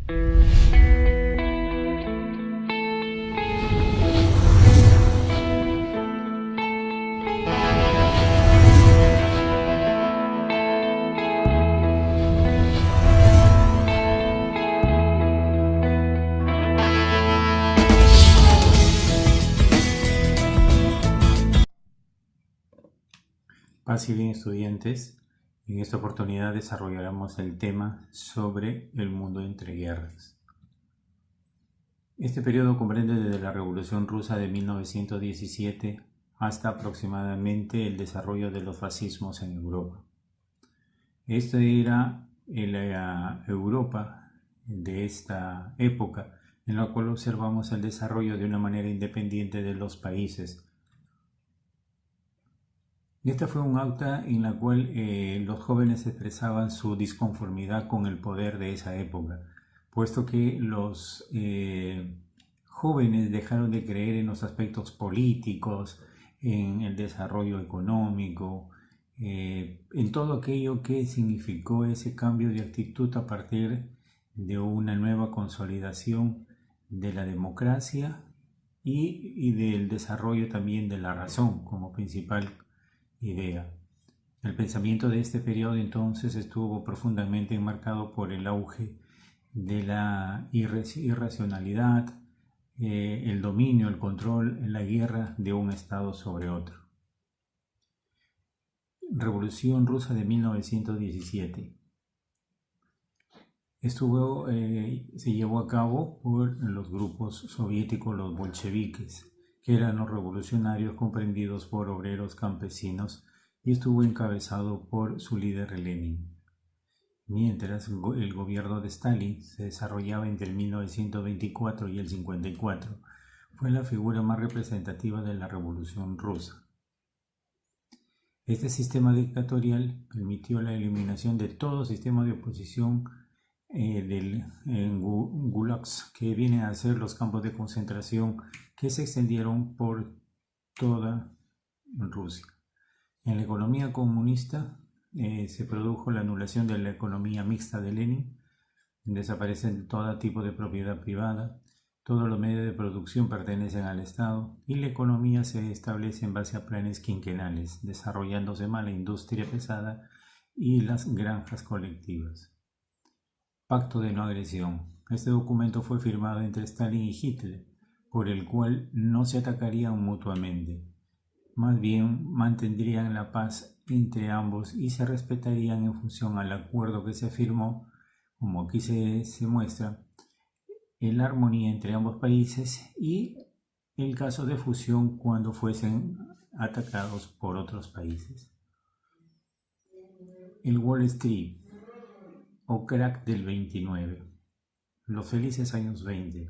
Paz y bien, estudiantes, en esta oportunidad desarrollaremos el tema sobre el mundo entre guerras. Este periodo comprende desde la Revolución Rusa de 1917 hasta aproximadamente el desarrollo de los fascismos en Europa. Esta era la Europa de esta época, en la cual observamos el desarrollo de una manera independiente de los países. Esta fue un acta en la cual los jóvenes expresaban su disconformidad con el poder de esa época, puesto que los jóvenes dejaron de creer en los aspectos políticos, en el desarrollo económico, en todo aquello que significó ese cambio de actitud a partir de una nueva consolidación de la democracia y del desarrollo también de la razón como principal idea. El pensamiento de este periodo entonces estuvo profundamente enmarcado por el auge de la irracionalidad, el dominio, el control, la guerra de un estado sobre otro. Revolución Rusa de 1917. Se llevó a cabo por los grupos soviéticos, los bolcheviques, que eran los revolucionarios comprendidos por obreros campesinos, y estuvo encabezado por su líder Lenin. Mientras el gobierno de Stalin se desarrollaba entre el 1924 y el 54, fue la figura más representativa de la Revolución Rusa. Este sistema dictatorial permitió la eliminación de todo sistema de oposición gulags, que vienen a ser los campos de concentración que se extendieron por toda Rusia. En la economía comunista se produjo la anulación de la economía mixta de Lenin, desaparecen todo tipo de propiedad privada, todos los medios de producción pertenecen al Estado y la economía se establece en base a planes quinquenales, desarrollándose más la industria pesada y las granjas colectivas. Pacto de no agresión. Este documento fue firmado entre Stalin y Hitler, por el cual no se atacarían mutuamente. Más bien mantendrían la paz entre ambos y se respetarían en función al acuerdo que se firmó, como aquí se muestra, en la armonía entre ambos países y el caso de fusión cuando fuesen atacados por otros países. El Wall Street o crack del 29. Los felices años 20.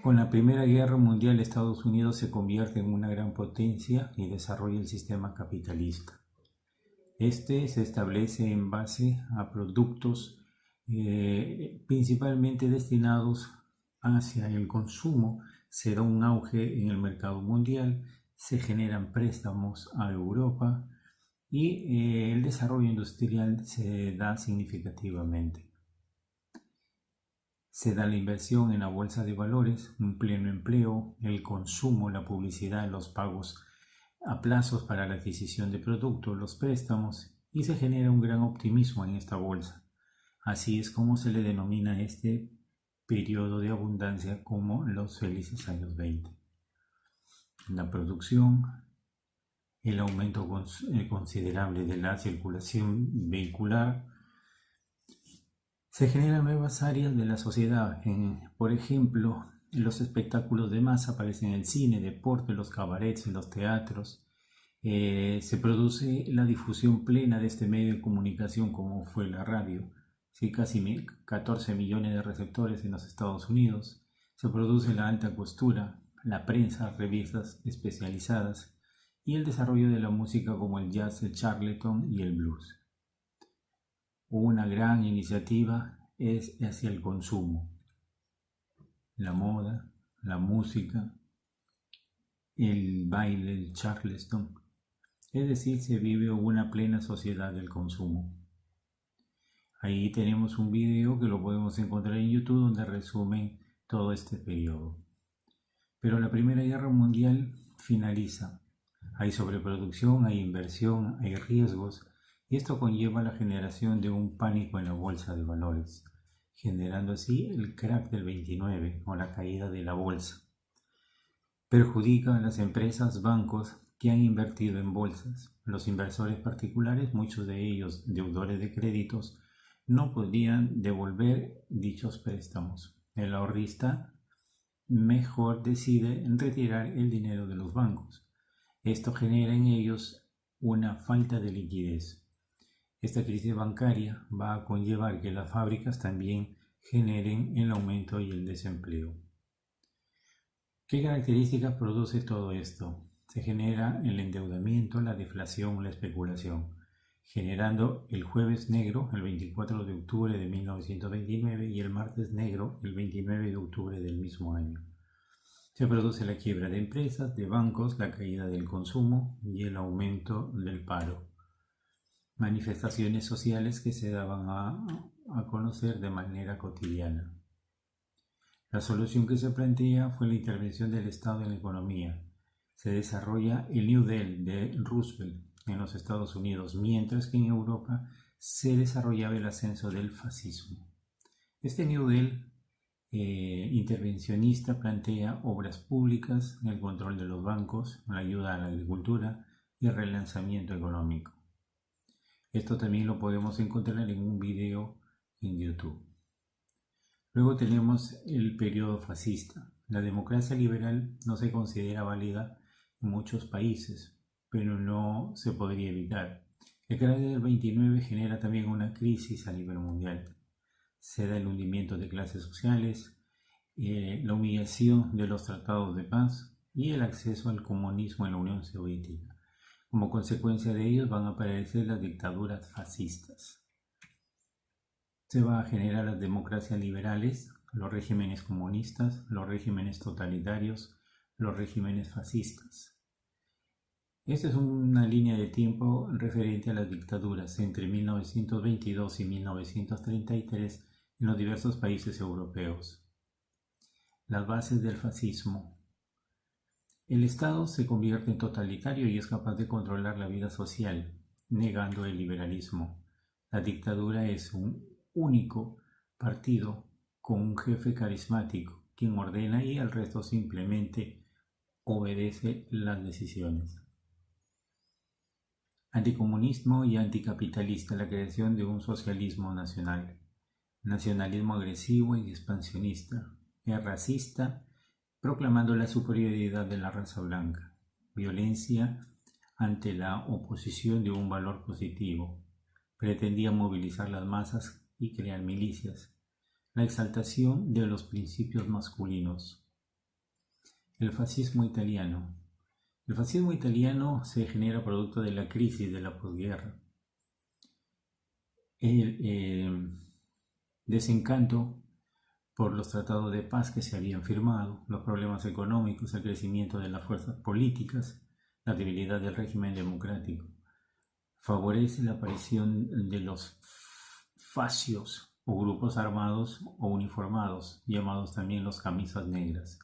Con la Primera Guerra Mundial, Estados Unidos se convierte en una gran potencia y desarrolla el sistema capitalista. Este se establece en base a productos principalmente destinados hacia el consumo. Se da un auge en el mercado mundial, se generan préstamos a Europa y el desarrollo industrial se da significativamente. Se da la inversión en la bolsa de valores, un pleno empleo, el consumo, la publicidad, los pagos a plazos para la adquisición de productos, los préstamos, y se genera un gran optimismo en esta bolsa. Así es como se le denomina este periodo de abundancia como los felices años 20. La producción, el aumento considerable de la circulación vehicular, se generan nuevas áreas de la sociedad. Por ejemplo, los espectáculos de masa aparecen en el cine, deporte, los cabarets, en los teatros. Se produce la difusión plena de este medio de comunicación como fue la radio. Sí, casi 14 millones de receptores en los Estados Unidos. Se produce la alta costura, la prensa, revistas especializadas y el desarrollo de la música como el jazz, el charleston y el blues. Una gran iniciativa es hacia el consumo, la moda, la música, el baile, el charleston. Es decir, se vive una plena sociedad del consumo. Ahí tenemos un video que lo podemos encontrar en YouTube donde resume todo este periodo. Pero la Primera Guerra Mundial finaliza. Hay sobreproducción, hay inversión, hay riesgos, y esto conlleva la generación de un pánico en la bolsa de valores, generando así el crack del 29 o la caída de la bolsa. Perjudica a las empresas, bancos que han invertido en bolsas. Los inversores particulares, muchos de ellos deudores de créditos, no podrían devolver dichos préstamos. El ahorrista mejor decide retirar el dinero de los bancos. Esto genera en ellos una falta de liquidez. Esta crisis bancaria va a conllevar que las fábricas también generen el aumento y el desempleo. ¿Qué características produce todo esto? Se genera el endeudamiento, la deflación, la especulación, generando el jueves negro el 24 de octubre de 1929 y el martes negro el 29 de octubre del mismo año. Se produce la quiebra de empresas, de bancos, la caída del consumo y el aumento del paro. Manifestaciones sociales que se daban a conocer de manera cotidiana. La solución que se plantea fue la intervención del Estado en la economía. Se desarrolla el New Deal de Roosevelt en los Estados Unidos, mientras que en Europa se desarrollaba el ascenso del fascismo. Este New Deal intervencionista plantea obras públicas, el control de los bancos, la ayuda a la agricultura y el relanzamiento económico. Esto también lo podemos encontrar en un video en YouTube. Luego tenemos el periodo fascista. La democracia liberal no se considera válida en muchos países, pero no se podría evitar. El crack del 29 genera también una crisis a nivel mundial. Se da el hundimiento de clases sociales, la humillación de los tratados de paz y el acceso al comunismo en la Unión Soviética. Como consecuencia de ellos van a aparecer las dictaduras fascistas. Se va a generar las democracias liberales, los regímenes comunistas, los regímenes totalitarios, los regímenes fascistas. Esta es una línea de tiempo referente a las dictaduras entre 1922 y 1933 en los diversos países europeos. Las bases del fascismo. El Estado se convierte en totalitario y es capaz de controlar la vida social, negando el liberalismo. La dictadura es un único partido con un jefe carismático, quien ordena y el resto simplemente obedece las decisiones. Anticomunismo y anticapitalista, la creación de un socialismo nacional. Nacionalismo agresivo y expansionista. Es racista, proclamando la superioridad de la raza blanca. Violencia ante la oposición de un valor positivo. Pretendía movilizar las masas y crear milicias. La exaltación de los principios masculinos. El fascismo italiano. El fascismo italiano se genera producto de la crisis de la posguerra. El desencanto por los tratados de paz que se habían firmado, los problemas económicos, el crecimiento de las fuerzas políticas, la debilidad del régimen democrático. Favorece la aparición de los fascios o grupos armados o uniformados, llamados también los camisas negras,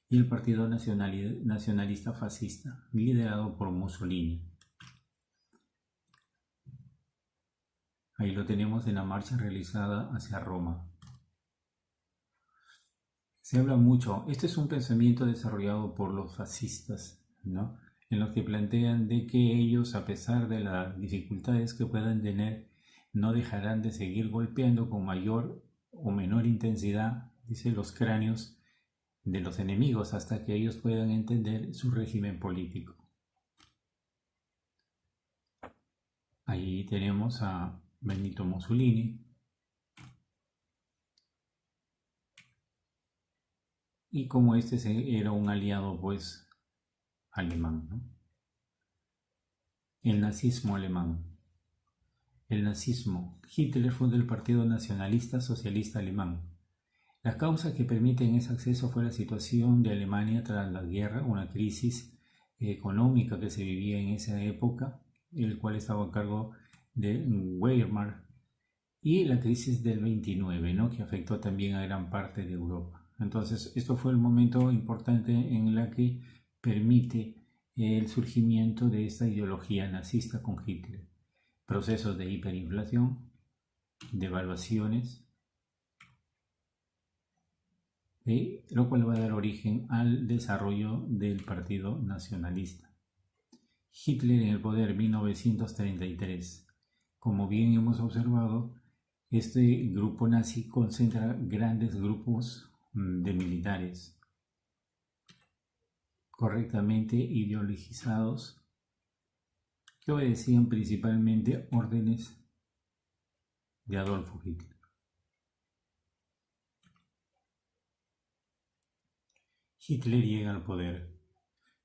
y el Partido Nacionalista Fascista, liderado por Mussolini. Ahí lo tenemos en la marcha realizada hacia Roma. Se habla mucho, este es un pensamiento desarrollado por los fascistas, ¿no? En los que plantean de que ellos, a pesar de las dificultades que puedan tener, no dejarán de seguir golpeando con mayor o menor intensidad, dice, los cráneos de los enemigos hasta que ellos puedan entender su régimen político. Ahí tenemos a Benito Mussolini y como este era un aliado pues alemán, ¿no? El nazismo alemán. El nazismo. Hitler fundó el Partido Nacionalista Socialista Alemán. La causa que permiten ese acceso fue la situación de Alemania tras la guerra, una crisis económica que se vivía en esa época, el cual estaba a cargo de Weimar, y la crisis del 29, ¿no? Que afectó también a gran parte de Europa. Entonces, esto fue el momento importante en la que permite el surgimiento de esta ideología nazista con Hitler. Procesos de hiperinflación, devaluaciones, lo cual va a dar origen al desarrollo del Partido Nacionalista. Hitler en el poder 1933. Como bien hemos observado, este grupo nazi concentra grandes grupos de militares correctamente ideologizados que obedecían principalmente órdenes de Adolfo Hitler. Hitler llega al poder.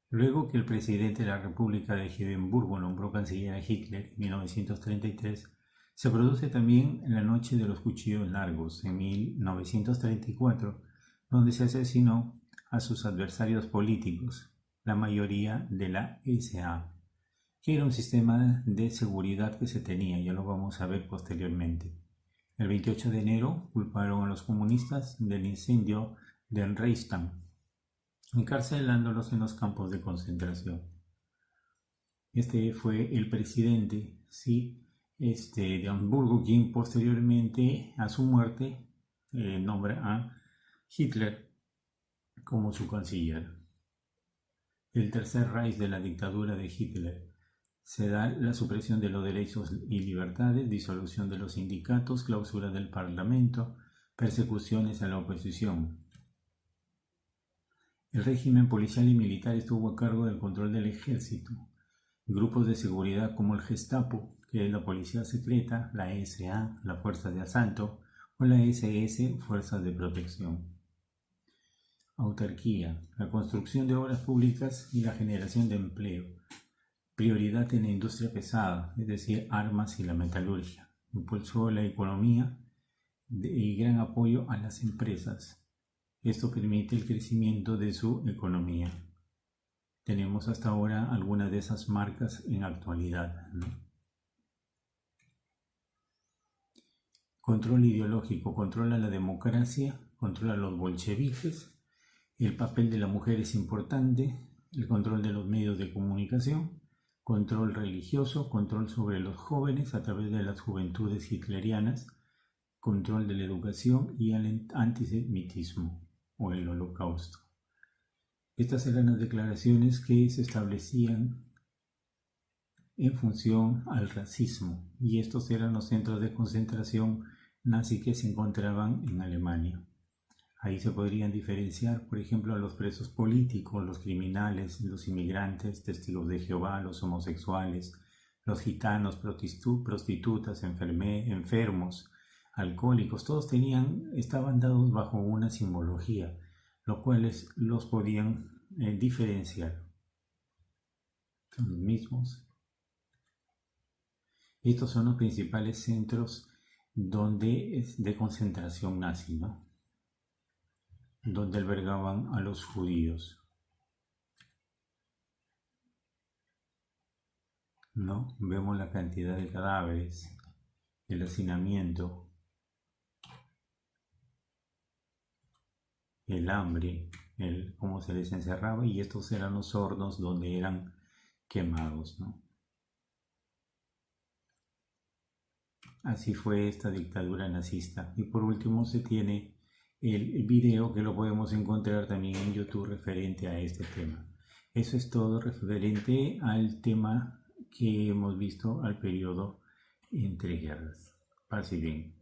Luego que el presidente de la República de Hindenburgo nombró canciller a Hitler en 1933, se produce también la Noche de los Cuchillos Largos en 1934, donde se asesinó a sus adversarios políticos, la mayoría de la SA, que era un sistema de seguridad que se tenía, ya lo vamos a ver posteriormente. El 28 de enero culparon a los comunistas del incendio del Reichstag, encarcelándolos en los campos de concentración. Este fue el presidente, ¿sí? De Hamburgo, quien posteriormente a su muerte nombra a Hitler como su canciller. El tercer Reich de la dictadura de Hitler se da la supresión de los derechos y libertades, disolución de los sindicatos, clausura del parlamento, persecuciones a la oposición. El régimen policial y militar estuvo a cargo del control del ejército. Grupos de seguridad como el Gestapo, que es la policía secreta, la SA, la Fuerza de Asalto, o la SS, Fuerzas de Protección. Autarquía, la construcción de obras públicas y la generación de empleo. Prioridad en la industria pesada, es decir, armas y la metalurgia. Impulsó la economía y gran apoyo a las empresas. Esto permite el crecimiento de su economía. Tenemos hasta ahora algunas de esas marcas en actualidad, ¿no? Control ideológico, controla la democracia, controla los bolcheviques, el papel de la mujer es importante, el control de los medios de comunicación, control religioso, control sobre los jóvenes a través de las juventudes hitlerianas, control de la educación y el antisemitismo o el holocausto. Estas eran las declaraciones que se establecían en función al racismo, y estos eran los centros de concentración nazi que se encontraban en Alemania. Ahí se podrían diferenciar, por ejemplo, a los presos políticos, los criminales, los inmigrantes, testigos de Jehová, los homosexuales, los gitanos, prostitutas, enfermos, alcohólicos. Todos estaban dados bajo una simbología, lo cual los podían diferenciar. Son los mismos. Estos son los principales centros de concentración nazi, ¿no? Donde albergaban a los judíos, ¿no? Vemos la cantidad de cadáveres, el hacinamiento, el hambre, cómo se les encerraba, y estos eran los hornos donde eran quemados, ¿no? Así fue esta dictadura nazista. Y por último se tiene el video que lo podemos encontrar también en YouTube referente a este tema. Eso es todo referente al tema que hemos visto al periodo entre guerras. Paz y bien.